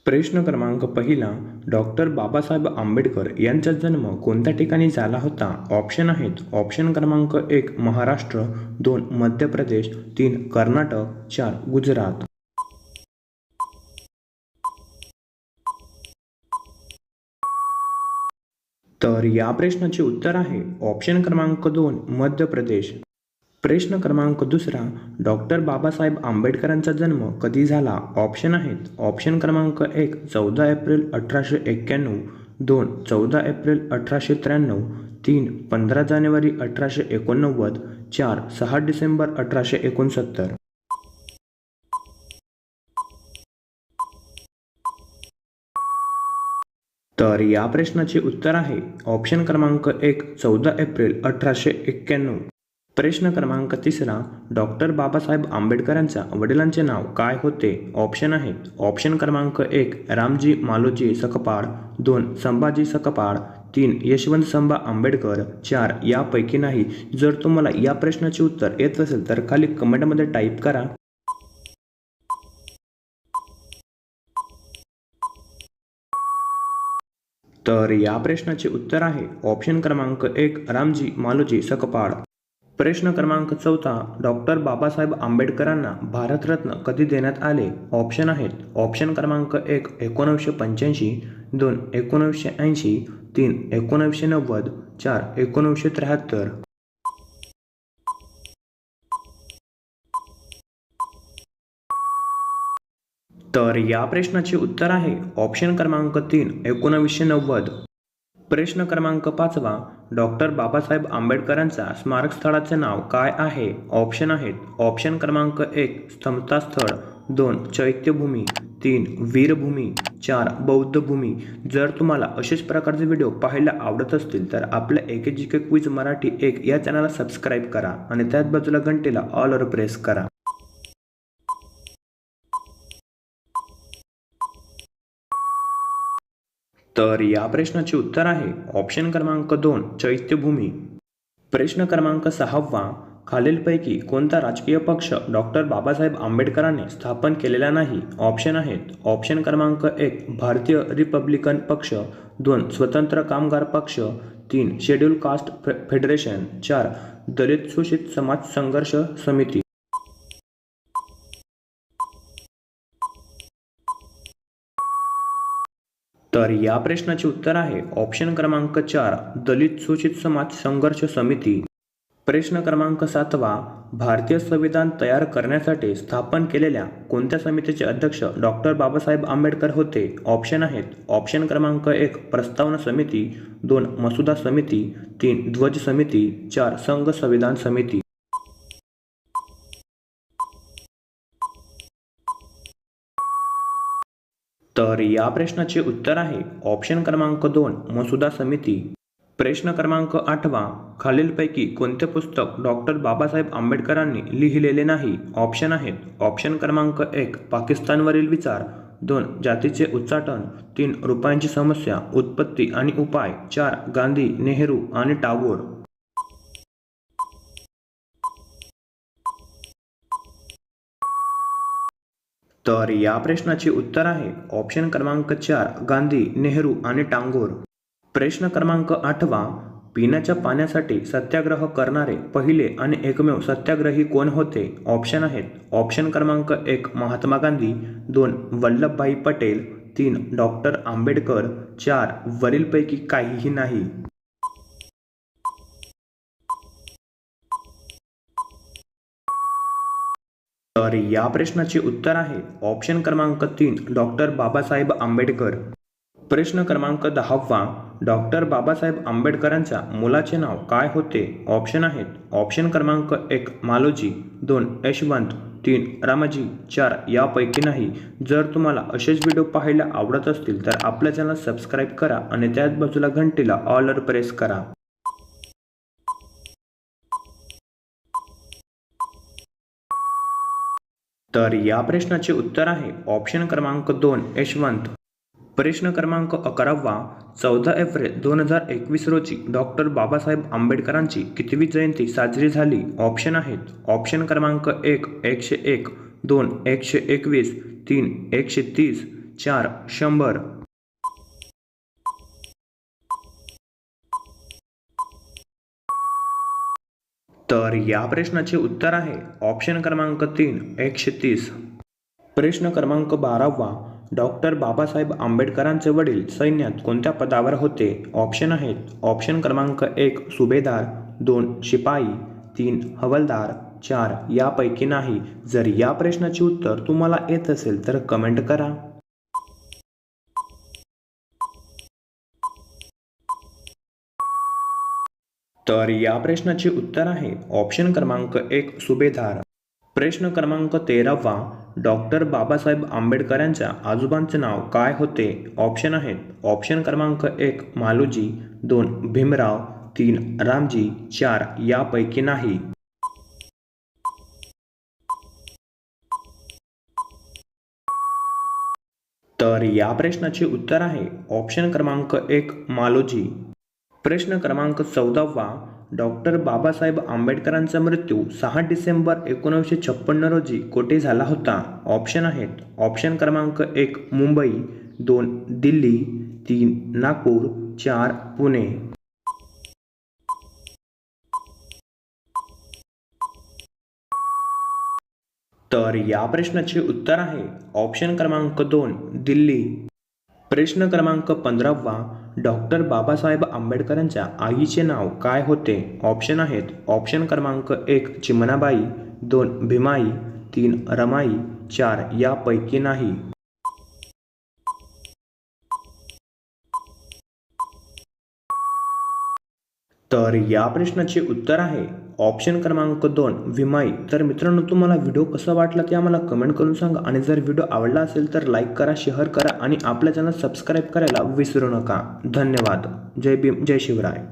प्रश्न क्रमांक पहिला, डॉक्टर बाबासाहेब आंबेडकर यांचा जन्म कोणत्या ठिकाणी झाला होता? ऑप्शन आहेत. ऑप्शन क्रमांक 1 महाराष्ट्र, 2 मध्य प्रदेश, 3 कर्नाटक, 4 गुजरात. तर या प्रश्नाचे उत्तर आहे ऑप्शन क्रमांक 2 मध्य प्रदेश. प्रश्न क्रमांक दुसरा, डॉक्टर बाबासाहेब आंबेडकरांचा जन्म कधी झाला? ऑप्शन आहेत. ऑप्शन क्रमांक 1 14 एप्रिल 1891, 2 14 एप्रिल 1893, 3 15 जानेवारी 1889, 4 6 डिसेंबर 1869. तर या प्रश्नाचे उत्तर आहे ऑप्शन क्रमांक 1 14 एप्रिल 1891. प्रश्न क्रमांक तिसरा, डॉक्टर बाबासाहेब आंबेडकरांच्या वडिलांचे नाव काय होते? ऑप्शन आहेत. ऑप्शन क्रमांक 1 रामजी मालोजी सकपाळ, 2 संभाजी सकपाळ, 3 यशवंत संभा आंबेडकर, 4 यापैकी नाही. जर तुम्हाला या प्रश्नाचे उत्तर येत असेल तर खाली कमेंटमध्ये टाईप करा. तर या प्रश्नाचे उत्तर आहे ऑप्शन क्रमांक 1 रामजी मालोजी सकपाळ. प्रश्न क्रमांक चौथा, डॉक्टर बाबासाहेब आंबेडकरांना भारतरत्न कधी देण्यात आले? ऑप्शन आहेत. ऑप्शन क्रमांक 1 1985, 2 1980, 3 1990, 4 1973. तर या प्रश्नाचे उत्तर आहे ऑप्शन क्रमांक 3 1990. प्रश्न क्रमांक 5वा, डॉक्टर बाबासाहेब आंबेडकरांच्या स्मारक स्थळाचे नाव काय आहे? ऑप्शन आहेत. ऑप्शन क्रमांक 1 समता स्थळ, 2 चैत्यभूमी, 3 वीरभूमी, 4 बौद्ध भूमी. जर तुम्हाला असेच प्रकारचे व्हिडिओ पाहायला आवडत असतील तर आपल्या एकेजीके क्विज मराठी 1 या चॅनलला सबस्क्राईब करा आणि त्याच बाजूला घंटेला ऑलवर प्रेस करा. तर या प्रश्नाचे उत्तर आहे ऑप्शन क्रमांक 2 चैत्यभूमी. प्रश्न क्रमांक 6वा, खालीलपैकी कोणता राजकीय पक्ष डॉक्टर बाबासाहेब आंबेडकरांनी स्थापन केलेला नाही? ऑप्शन आहेत. ऑप्शन क्रमांक 1 भारतीय रिपब्लिकन पक्ष, 2 स्वतंत्र कामगार पक्ष, 3 शेड्यूल कास्ट फेडरेशन, 4 दलित शोषित समाज संघर्ष समिती. तर या प्रश्नाचे उत्तर आहे ऑप्शन क्रमांक 4 दलित शोषित समाज संघर्ष समिती. प्रश्न क्रमांक 7वा, भारतीय संविधान तयार करण्यासाठी स्थापन केलेल्या कोणत्या समितीचे अध्यक्ष डॉक्टर बाबासाहेब आंबेडकर होते? ऑप्शन आहेत. ऑप्शन क्रमांक 1 प्रस्तावना समिती, 2 मसुदा समिती, 3 ध्वज समिती, 4 संघ संविधान समिती. तर या प्रश्नाचे उत्तर आहे ऑप्शन क्रमांक 2 मसुदा समिती. प्रश्न क्रमांक 8वा, खालीलपैकी कोणते पुस्तक डॉक्टर बाबासाहेब आंबेडकरांनी लिहिलेले नाही? ऑप्शन आहेत. ऑप्शन क्रमांक 1 पाकिस्तानवरील विचार, 2 जातीचे उच्चाटन, 3 रुपयांची समस्या उत्पत्ती आणि उपाय, 4 गांधी नेहरू आणि टागोर. तर या प्रश्नाचे उत्तर आहे ऑप्शन क्रमांक 4 गांधी नेहरू आणि टागोर. प्रश्न क्रमांक 8वा, पिण्याच्या पाण्यासाठी सत्याग्रह करणारे पहिले आणि एकमेव सत्याग्रही कोण होते? ऑप्शन आहेत. ऑप्शन क्रमांक 1 महात्मा गांधी, 2 वल्लभभाई पटेल, 3 डॉक्टर आंबेडकर, 4 वरीलपैकी काहीही नाही. तर या प्रश्नाचे उत्तर आहे ऑप्शन क्रमांक 3 डॉक्टर बाबासाहेब आंबेडकर. प्रश्न क्रमांक 10वा, डॉक्टर बाबासाहेब आंबेडकरांच्या मुलाचे नाव काय होते? ऑप्शन आहेत. ऑप्शन क्रमांक 1 मालोजी, 2 यशवंत, 3 रामाजी, 4 यापैकी नाही. जर तुम्हाला असेच व्हिडिओ पाहायला आवडत असतील तर आपल्या चॅनल सबस्क्राईब करा आणि त्याच बाजूला घंटेला ऑलवर प्रेस करा. तर या प्रश्नाचे उत्तर आहे ऑप्शन क्रमांक 2 यशवंत. प्रश्न क्रमांक 11वा, 14 एप्रिल 2021 रोजी डॉक्टर बाबासाहेब आंबेडकरांची कितवी जयंती साजरी झाली? ऑप्शन आहेत. ऑप्शन क्रमांक 1 101, 2 121, 3 130, 4 100. तर या प्रश्नाचे उत्तर आहे ऑप्शन क्रमांक 3 130. प्रश्न क्रमांक 12वा, डॉक्टर बाबासाहेब आंबेडकरांचे वडील सैन्यात कोणत्या पदावर होते? ऑप्शन आहेत. ऑप्शन क्रमांक 1 सुभेदार, 2 शिपाई, 3 हवालदार, 4 यापैकी नाही. जर या प्रश्नाचे उत्तर तुम्हाला येत असेल तर कमेंट करा. तर या प्रश्नाचे उत्तर आहे ऑप्शन क्रमांक 1 सुभेदार. प्रश्न क्रमांक 13वा, डॉक्टर बाबासाहेब आंबेडकरांच्या आजोबांचे नाव काय होते? ऑप्शन आहेत. ऑप्शन क्रमांक 1 मालोजी, 2 भीमराव, 3 रामजी, 4 यापैकी नाही. तर या प्रश्नाचे उत्तर आहे ऑप्शन क्रमांक 1 मालोजी. प्रश्न क्रमांक 14वा, डॉक्टर बाबासाहेब आंबेडकरांचा मृत्यू 6 डिसेंबर 1956 रोजी कोठे झाला होता? ऑप्शन आहेत. ऑप्शन क्रमांक 1 मुंबई, 2 दिल्ली, 3 नागपूर, 4 पुणे. तर या प्रश्नाचे उत्तर आहे ऑप्शन क्रमांक 2 दिल्ली. प्रश्न क्रमांक 15वा, डॉक्टर बाबासाहेब आंबेडकरांच्या आईचे नाव काय होते? ऑप्शन आहेत. ऑप्शन क्रमांक 1 चिमणाबाई, 2 भीमाई, 3 रमाई, 4 यापैकी नाही. तर या प्रश्नाचे उत्तर आहे ऑप्शन क्रमांक 2 भीमाई. तर मित्रांनो, तुम्हाला व्हिडिओ कसा वाटला ते आम्हाला कमेंट करून सांगा आणि जर व्हिडिओ आवडला असेल तर लाईक करा, शेअर करा आणि आपल्या चॅनल सबस्क्राईब करायला विसरू नका. धन्यवाद. जय भीम, जय शिवराय.